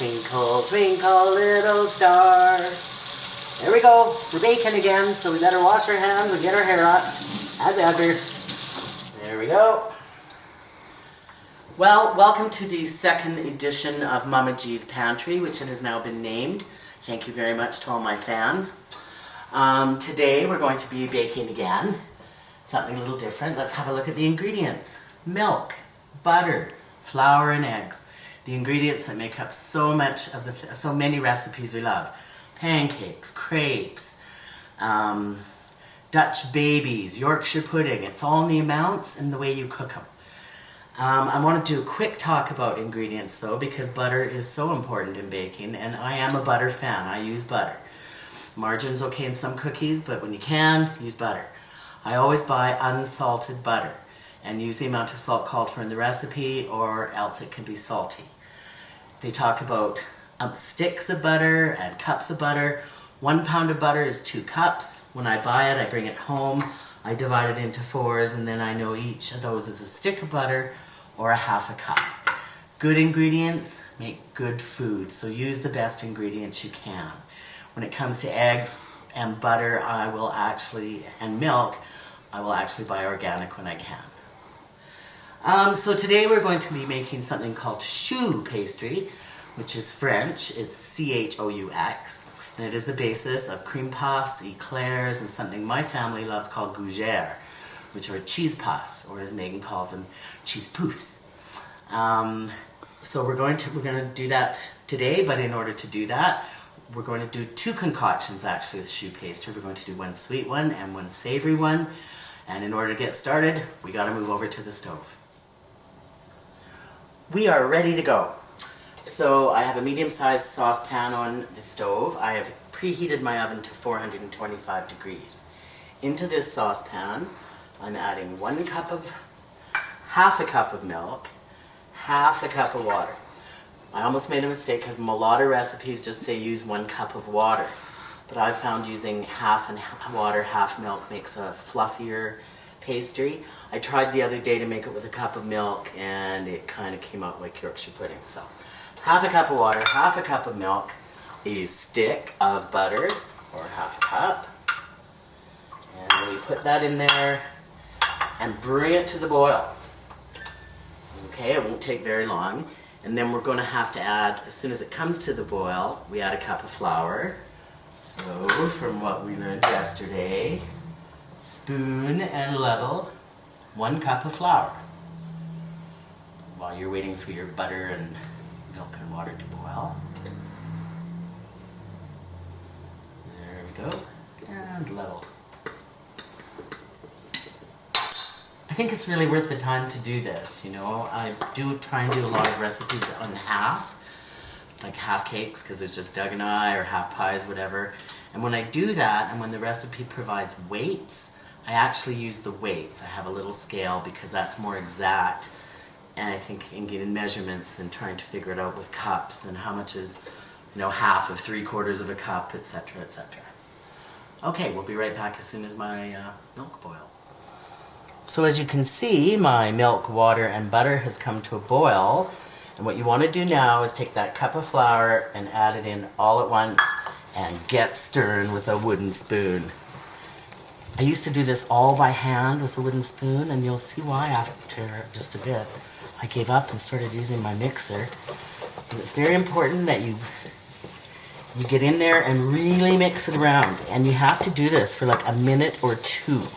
Twinkle, twinkle, little star. There we go. We're baking again, so we better wash our hands and get our hair up, as ever. There we go. Well, welcome to the second edition of Mama G's Pantry, which it has now been named. Thank you very much to all my fans. Today we're going to be baking again. Something a little different. Let's have a look at the ingredients. Milk, butter, flour, and eggs. The ingredients that make up so many recipes we love. Pancakes, crepes, Dutch babies, Yorkshire pudding. It's all in the amounts and the way you cook them. I want to do a quick talk about ingredients though, because butter is so important in baking, and I am a butter fan. I use butter. Margarine's okay in some cookies, but when you can, use butter. I always buy unsalted butter and use the amount of salt called for in the recipe, or else it can be salty. They talk about sticks of butter and cups of butter. 1 pound of butter is 2 cups. When I buy it, I bring it home. I divide it into 4s, and then I know each of those is a stick of butter or a half a cup. Good ingredients make good food, so use the best ingredients you can. When it comes to eggs and butter, and milk, I will actually buy organic when I can. So today we're going to be making something called Choux Pastry, which is French. It's C-H-O-U-X. And it is the basis of cream puffs, eclairs, and something my family loves called gougères, which are cheese puffs, or as Megan calls them, cheese poofs. So we're going to do that today, but in order to do that, we're going to do 2 concoctions actually with Choux Pastry. We're going to do 1 sweet one and 1 savory one. And in order to get started, we got to move over to the stove. We are ready to go. So I have a medium-sized saucepan on the stove. I have preheated my oven to 425 degrees. Into this saucepan, I'm adding half a cup of milk, half a cup of water. I almost made a mistake because a lot of recipes just say use 1 cup of water. But I've found using half water, half milk makes a fluffier pastry. I tried the other day to make it with a cup of milk, and it kind of came out like Yorkshire pudding. So half a cup of water, half a cup of milk, a stick of butter, or half a cup. And we put that in there and bring it to the boil. Okay, it won't take very long. And then we're going to have to add, as soon as it comes to the boil, we add a cup of flour. So from what we learned yesterday, spoon and level, 1 cup of flour. While you're waiting for your butter and milk and water to boil. There we go. And level. I think it's really worth the time to do this, you know. I do try and do a lot of recipes on half, like half cakes, because it's just Doug and I, or half pies, whatever. And when I do that, and when the recipe provides weights, I actually use the weights. I have a little scale because that's more exact, and I think in measurements than trying to figure it out with cups and how much is, half of 3/4 of a cup, etc., etc. Okay, we'll be right back as soon as my milk boils. So as you can see, my milk, water, and butter has come to a boil. And what you want to do now is take that cup of flour and add it in all at once and get stirring with a wooden spoon. I used to do this all by hand with a wooden spoon, and you'll see why after just a bit. I gave up and started using my mixer. And it's very important that you get in there and really mix it around. And you have to do this for like a minute or 2.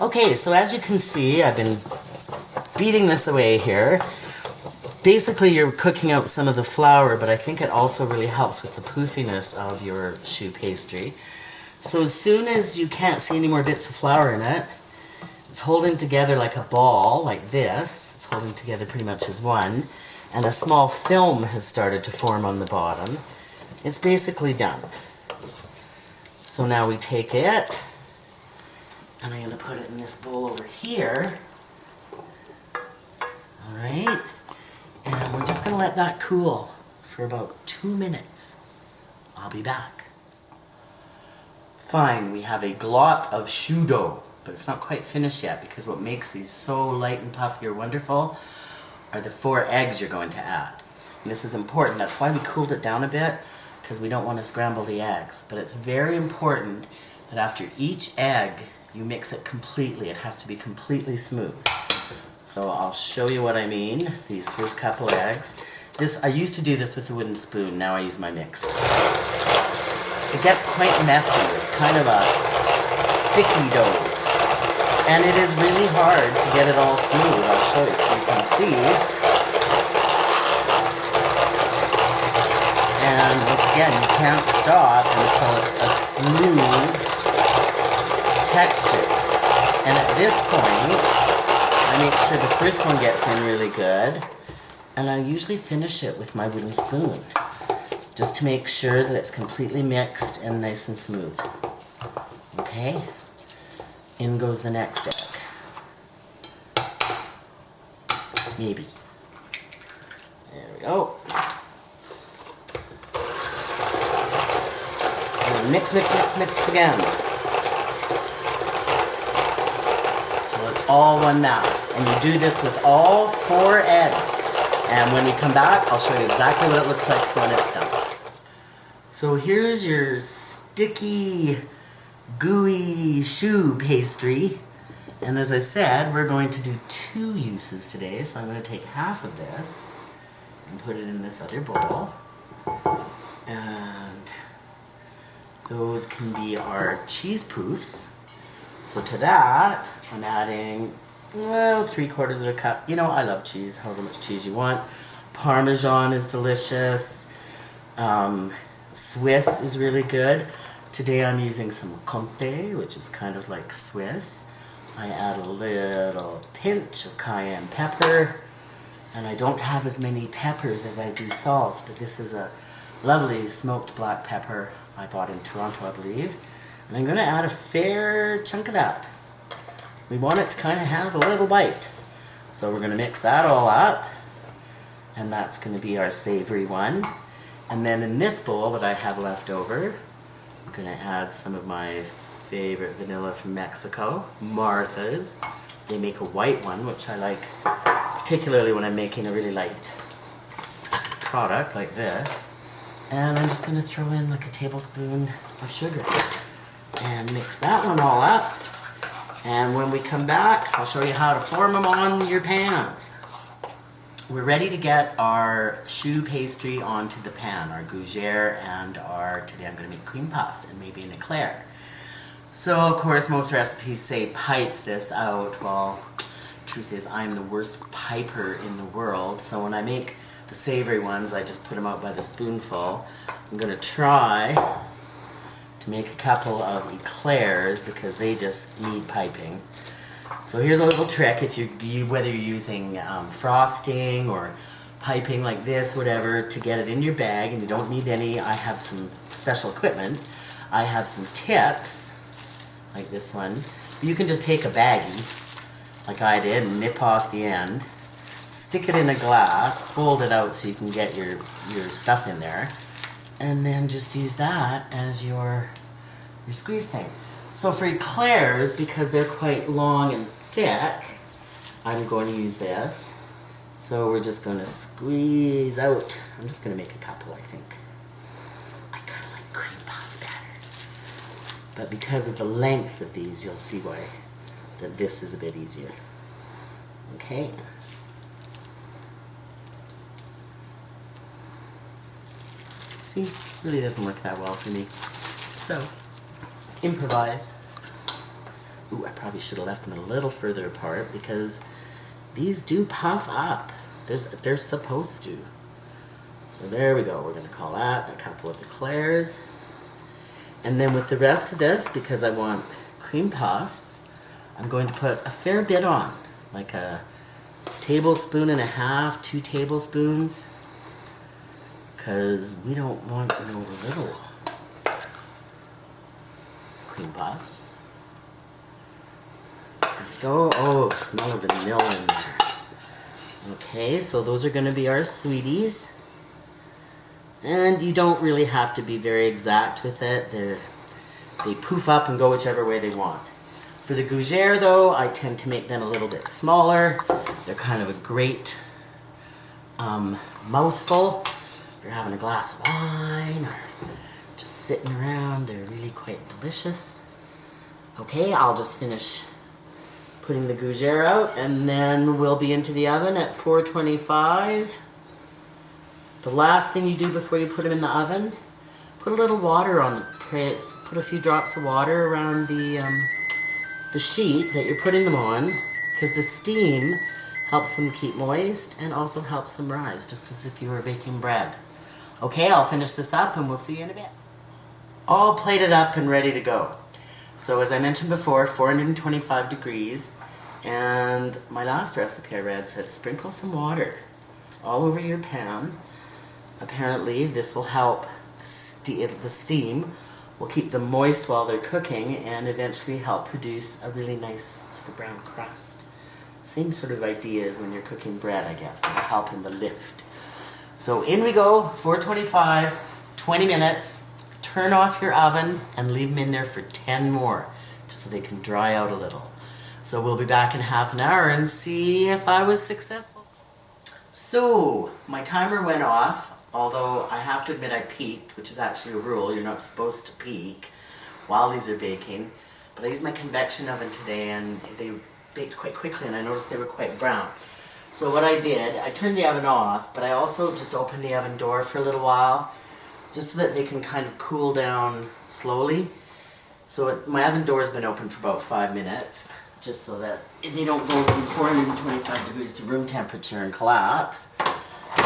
Okay, so as you can see, I've been beating this away here. Basically, you're cooking out some of the flour, but I think it also really helps with the poofiness of your Choux Pastry. So as soon as you can't see any more bits of flour in it, it's holding together like a ball, like this. It's holding together pretty much as one. And a small film has started to form on the bottom. It's basically done. So now we take it, and I'm going to put it in this bowl over here. Alright, and we're just going to let that cool for about 2 minutes. I'll be back. Fine, we have a glop of choux dough, but it's not quite finished yet, because what makes these so light and puffy or wonderful are the 4 eggs you're going to add. And this is important. That's why we cooled it down a bit, because we don't want to scramble the eggs. But it's very important that after each egg, you mix it completely. It has to be completely smooth. So I'll show you what I mean. These first couple eggs. I used to do this with a wooden spoon. Now I use my mixer. It gets quite messy. It's kind of a sticky dough. And it is really hard to get it all smooth. I'll show you so you can see. And once again, you can't stop until it's a smooth texture. And at this point, I make sure the first one gets in really good. And I usually finish it with my wooden spoon, just to make sure that it's completely mixed and nice and smooth. Okay? In goes the next egg. Maybe. There we go. And mix, mix, mix, mix again. Till it's all one mass. And you do this with all 4 eggs. And when we come back, I'll show you exactly what it looks like when it's done. So here's your sticky, gooey choux pastry. And as I said, we're going to do 2 uses today. So I'm going to take half of this and put it in this other bowl. And those can be our cheese poofs. So to that, I'm adding, well, 3/4 of a cup. You know, I love cheese, however much cheese you want. Parmesan is delicious. Swiss is really good. Today I'm using some Comté, which is kind of like Swiss. I add a little pinch of cayenne pepper. And I don't have as many peppers as I do salts, but this is a lovely smoked black pepper I bought in Toronto, I believe. And I'm going to add a fair chunk of that. We want it to kind of have a little bite. So we're going to mix that all up. And that's going to be our savory one. And then in this bowl that I have left over, I'm going to add some of my favorite vanilla from Mexico, Martha's. They make a white one, which I like, particularly when I'm making a really light product like this. And I'm just going to throw in like a tablespoon of sugar and mix that one all up. And when we come back, I'll show you how to form them on your pans. We're ready to get our choux pastry onto the pan, our gougere and today I'm going to make cream puffs and maybe an eclair. So of course most recipes say pipe this out. Well, truth is I'm the worst piper in the world, so when I make the savory ones I just put them out by the spoonful. I'm going to try to make a couple of eclairs because they just need piping. So here's a little trick, if whether you're using frosting or piping like this, whatever, to get it in your bag, and you don't need any. I have some special equipment. I have some tips, like this one. But you can just take a baggie, like I did, and nip off the end. Stick it in a glass, fold it out so you can get your stuff in there, and then just use that as your squeeze thing. So for eclairs, because they're quite long and thick, I'm going to use this. So we're just going to squeeze out. I'm just going to make a couple, I think. I kind of like cream puffs better. But because of the length of these, you'll see why that this is a bit easier. Okay. See, really doesn't work that well for me. So, improvise. Ooh, I probably should have left them a little further apart because these do puff up. They're supposed to. So there we go. We're going to call that a couple of eclairs. And then with the rest of this, because I want cream puffs, I'm going to put a fair bit on. Like a tablespoon and a half, 2 tablespoons. Because we don't want no little cream puffs. Oh, smell of vanilla in there. Okay, so those are going to be our sweeties. And you don't really have to be very exact with it. They poof up and go whichever way they want. For the gougere, though, I tend to make them a little bit smaller. They're kind of a great mouthful. If you're having a glass of wine or just sitting around, they're really quite delicious. Okay, I'll just finish putting the gougere out and then we'll be into the oven at 425. The last thing you do before you put them in the oven, put a little water on, put a few drops of water around the sheet that you're putting them on, because the steam helps them keep moist and also helps them rise, just as if you were baking bread. Okay, I'll finish this up and we'll see you in a bit. All plated up and ready to go. So as I mentioned before, 425 degrees, and my last recipe I read said sprinkle some water all over your pan. Apparently this will help the steam will keep them moist while they're cooking and eventually help produce a really nice sort of brown crust. Same sort of idea as when you're cooking bread, I guess, to help in the lift. So in we go, 425, 20 minutes. Turn off your oven and leave them in there for 10 more, just so they can dry out a little. So we'll be back in half an hour and see if I was successful. So my timer went off, although I have to admit I peeked, which is actually a rule. You're not supposed to peek while these are baking. But I used my convection oven today and they baked quite quickly and I noticed they were quite brown. So what I did, I turned the oven off, but I also just opened the oven door for a little while, just so that they can kind of cool down slowly. So my oven door has been open for about 5 minutes, just so that they don't go from 425 degrees to room temperature and collapse.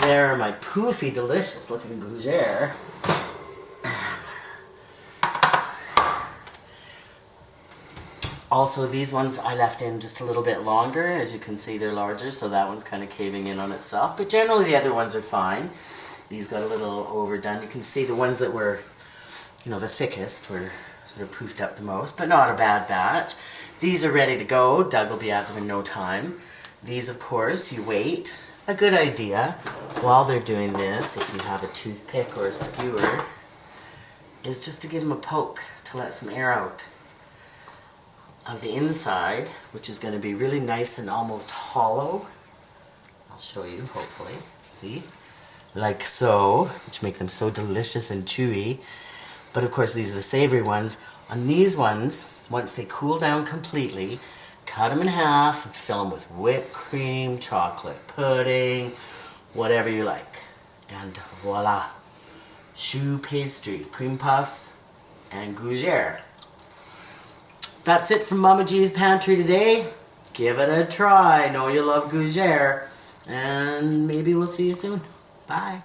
There are my poofy, delicious looking gougere. Also, these ones I left in just a little bit longer. As you can see, they're larger, so that one's kind of caving in on itself. But generally, the other ones are fine. These got a little overdone. You can see the ones that were, the thickest were sort of poofed up the most, but not a bad batch. These are ready to go. Doug will be at them in no time. These, of course, you wait. A good idea while they're doing this, if you have a toothpick or a skewer, is just to give them a poke to let some air out of the inside, which is going to be really nice and almost hollow. I'll show you, hopefully. See? Like so, which make them so delicious and chewy. But of course, these are the savory ones. On these ones, once they cool down completely, cut them in half and fill them with whipped cream, chocolate pudding, whatever you like. And voila, choux pastry, cream puffs, and gougere. That's it from Mama G's Pantry today. Give it a try. I know you love gougere. And maybe we'll see you soon. Bye.